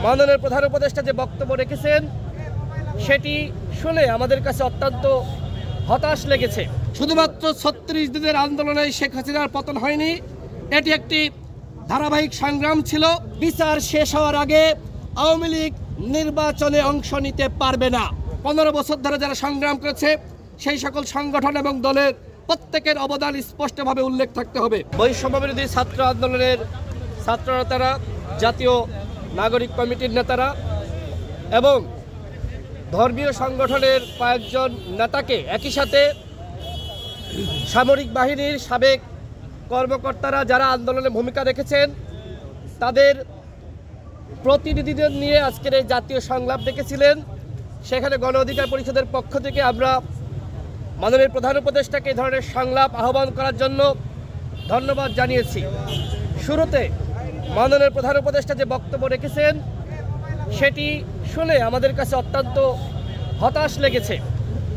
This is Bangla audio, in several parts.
মাননীয় প্রধান উপদেষ্টা যে বক্তব্য রেখেছেন সেটি শুনে আমাদের কাছে অত্যন্ত হতাশ লেগেছে। শুধুমাত্র ৩৬ দিনের আন্দোলনে শেখ হাসিনার পতন হয়নি, এটি একটি ধারাবাহিক সংগ্রাম ছিল। বিচার শেষ হওয়ার আগে আওয়ামী লীগ নির্বাচনে অংশ নিতে পারবে না। ১৫ বছর ধরে যারা সংগ্রাম করেছে সেই সকল সংগঠন এবং দলের প্রত্যেকের অবদান স্পষ্টভাবে উল্লেখ থাকতে হবে। বৈষম্যবিরোধী ছাত্র আন্দোলনের ছাত্র নেতারা, জাতীয় নাগরিক কমিটির নেতারা এবং ধর্মীয় সংগঠনের কয়েকজন নেতাকে একই সাথে সামরিক বাহিনীর সাবেক কর্মকর্তারা যারা আন্দোলনে ভূমিকা রেখেছেন তাদের প্রতিনিধিদের নিয়ে আজকের এই জাতীয় সংলাপ ডেকেছিলেন। সেখানে গণ অধিকার পরিষদের পক্ষ থেকে আমরা মাননীয় প্রধান উপদেষ্টাকে এই ধরনের সংলাপ আহ্বান করার জন্য ধন্যবাদ জানিয়েছি। শুরুতে মাননীয় প্রধান উপদেষ্টা যে বক্তব্য রেখেছেন সেটি শুনে আমাদের কাছে অত্যন্ত হতাশ লেগেছে।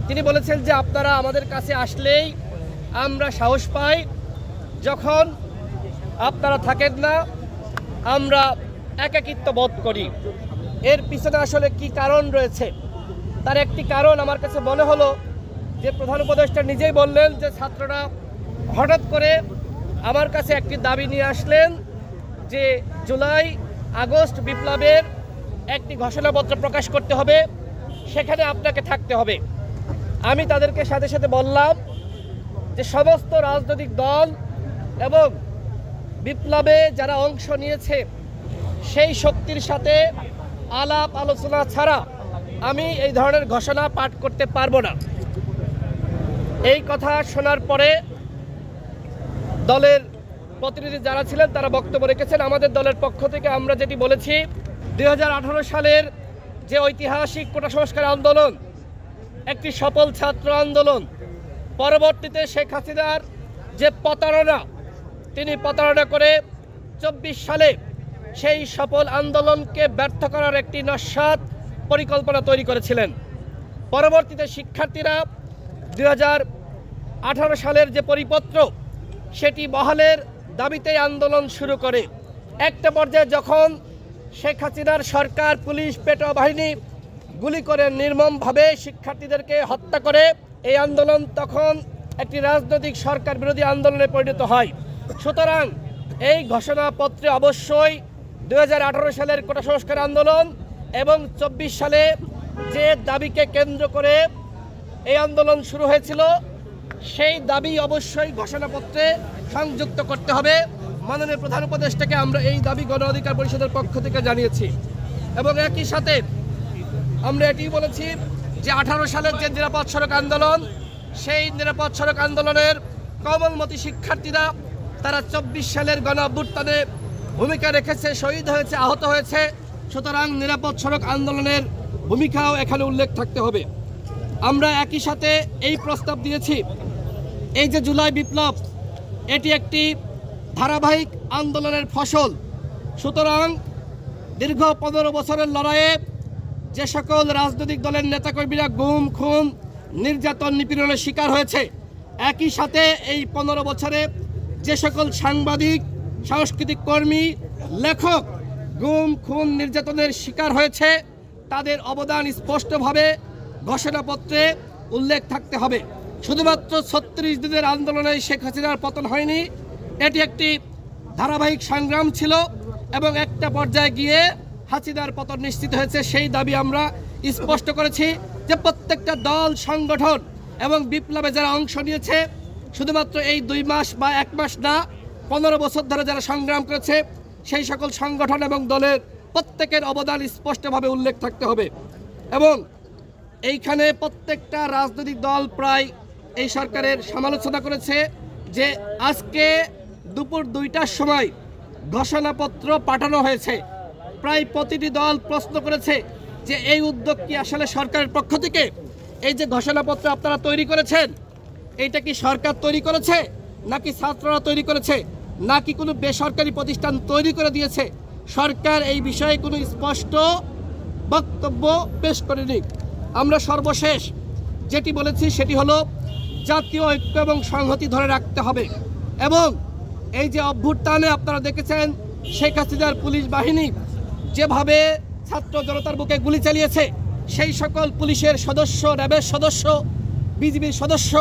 তিনি বলেছেন যে আপনারা আমাদের কাছে আসলেই আমরা সাহস পাই, যখন আপনারা থাকেন না আমরা একাকিত্ব বোধ করি। এর পিছনে আসলে কি কারণ রয়েছে? তার একটি কারণ আমার কাছে মনে হলো যে প্রধান উপদেষ্টা নিজেই বললেন যে ছাত্ররা হঠাৎ করে আমার কাছে একটি দাবি নিয়ে আসলেন যে জুলাই আগস্ট বিপ্লবের একটি ঘোষণাপত্র প্রকাশ করতে হবে, সেখানে আপনাকে থাকতে হবে। আমি তাদেরকে সাথে সাথে বললাম যে সমস্ত রাজনৈতিক দল এবং বিপ্লবে যারা অংশ নিয়েছে সেই শক্তির সাথে আলাপ আলোচনা ছাড়া আমি এই ধরনের ঘোষণা পাঠ করতে পারবো না। এই কথা শোনার পরে দলের প্রতিনিধি যারা ছিলেন তারা বক্তব্য রেখেছেন। আমাদের দলের পক্ষ থেকে আমরা যেটি বলেছি, ২০১৮ সালের যে ঐতিহাসিক কোটা সংস্কার আন্দোলন একটি সফল ছাত্র আন্দোলন, পরবর্তীতে শেখ হাসিনার যে প্রতারণা, তিনি প্রতারণা করে ২৪ সালে সেই সফল আন্দোলনকে ব্যর্থ করার একটি নস্যাৎ পরিকল্পনা তৈরি করেছিলেন। পরবর্তীতে শিক্ষার্থীরা ২০১৮ সালের যে পরিপত্র সেটি বহালের দাবিতে আন্দোলন শুরু করে। একটা পর্যায়ে যখন শেখ হাসিনার সরকার, পুলিশ, পেটোয়া বাহিনী গুলি করে নির্মমভাবে শিক্ষার্থীদেরকে হত্যা করে, এই আন্দোলন তখন একটি রাজনৈতিক সরকার বিরোধী আন্দোলনে পরিণত হয়। সুতরাং এই ঘোষণাপত্রে অবশ্যই ২০১৮ সালের কোটা সংস্কার আন্দোলন এবং ২৪ সালে যে দাবিকে কেন্দ্র করে এই আন্দোলন শুরু হয়েছিল সেই দাবি অবশ্যই ঘোষণাপত্রে সংযুক্ত করতে হবে। মাননীয় প্রধান উপদেষ্টাকে আমরা এই দাবি গণ অধিকার পরিষদের পক্ষ থেকে জানিয়েছি এবং একই সাথে আমরা এটি বলেছি যে 18 সালের যে নিরাপদ সড়ক আন্দোলন, সেই নিরাপদ সড়ক আন্দোলনের কোমলমতি শিক্ষার্থীরা তারা 24 সালের গণ অভ্যুত্থানে ভূমিকা রেখেছে, শহীদ হয়েছে, আহত হয়েছে। সুতরাং নিরাপদ সড়ক আন্দোলনের ভূমিকাও এখানে উল্লেখ থাকতে হবে। আমরা একই সাথে এই প্রস্তাব দিয়েছি, এই যে জুলাই বিপ্লব এটি একটি ধারাবাহিক আন্দোলনের ফসল। সুতরাং দীর্ঘ 15 বছরের লড়াইয়ে যে সকল রাজনৈতিক দলের নেতাকর্মীরা গুম, খুন, নির্যাতন, নিপীড়নের শিকার হয়েছে, একই সাথে এই 15 বছরে যে সকল সাংবাদিক, সাংস্কৃতিক কর্মী, লেখক গুম, খুন, নির্যাতনের শিকার হয়েছে, তাদের অবদান স্পষ্টভাবে ঘোষণাপত্রে উল্লেখ থাকতে হবে। শুধুমাত্র ৩৬ দিনের আন্দোলনে শেখ হাসিনার পতন হয়নি, এটি একটি ধারাবাহিক সংগ্রাম ছিল এবং একটা পর্যায়ে গিয়ে হাসিনার পতন নিশ্চিত হয়েছে। সেই দাবি আমরা স্পষ্ট করেছি যে প্রত্যেকটা দল, সংগঠন এবং বিপ্লবে যারা অংশ নিয়েছে, শুধুমাত্র এই 2 মাস বা 1 মাস না, 15 বছর ধরে যারা সংগ্রাম করেছে সেই সকল সংগঠন এবং দলের প্রত্যেকের অবদান স্পষ্টভাবে উল্লেখ থাকতে হবে। এবং এইখানে প্রত্যেকটা রাজনৈতিক দল প্রায় এই সরকারের সমালোচনা করেছে যে আজকে দুপুর 2টার সময় ঘোষণাপত্র পাঠানো হয়েছে। প্রায় প্রতিটি দল প্রশ্ন করেছে যে এই উদ্যোগ কি আসলে সরকারের পক্ষ থেকে? এই যে ঘোষণাপত্র আপনারা তৈরি করেছেন, এইটা কি সরকার তৈরি করেছে নাকি ছাত্ররা তৈরি করেছে নাকি কোনো বেসরকারি প্রতিষ্ঠান তৈরি করে দিয়েছে? সরকার এই বিষয়ে কোনো স্পষ্ট বক্তব্য পেশ করেনি। আমরা সর্বশেষ যেটি বলেছি সেটি হলো জাতীয় ঐক্য এবং সংহতি ধরে রাখতে হবে। এবং এই যে অভ্যুত্থানে আপনারা দেখেছেন শেখ হাসিনার পুলিশ বাহিনী যেভাবে ছাত্র জনতার বুকে গুলি চালিয়েছে সেই সকল পুলিশের সদস্য, র্যাবের সদস্য, বিজিবির সদস্য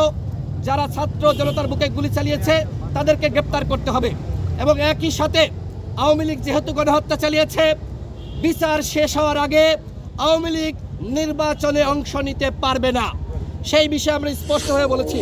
যারা ছাত্র জনতার বুকে গুলি চালিয়েছে তাদেরকে গ্রেপ্তার করতে হবে। এবং একই সাথে আওয়ামী লীগ যেহেতু গণহত্যা চালিয়েছে, বিচার শেষ হওয়ার আগে আওয়ামী লীগ নির্বাচনে অংশ নিতে পারবে না, সেই বিষয়ে আমরা স্পষ্টভাবে বলেছি।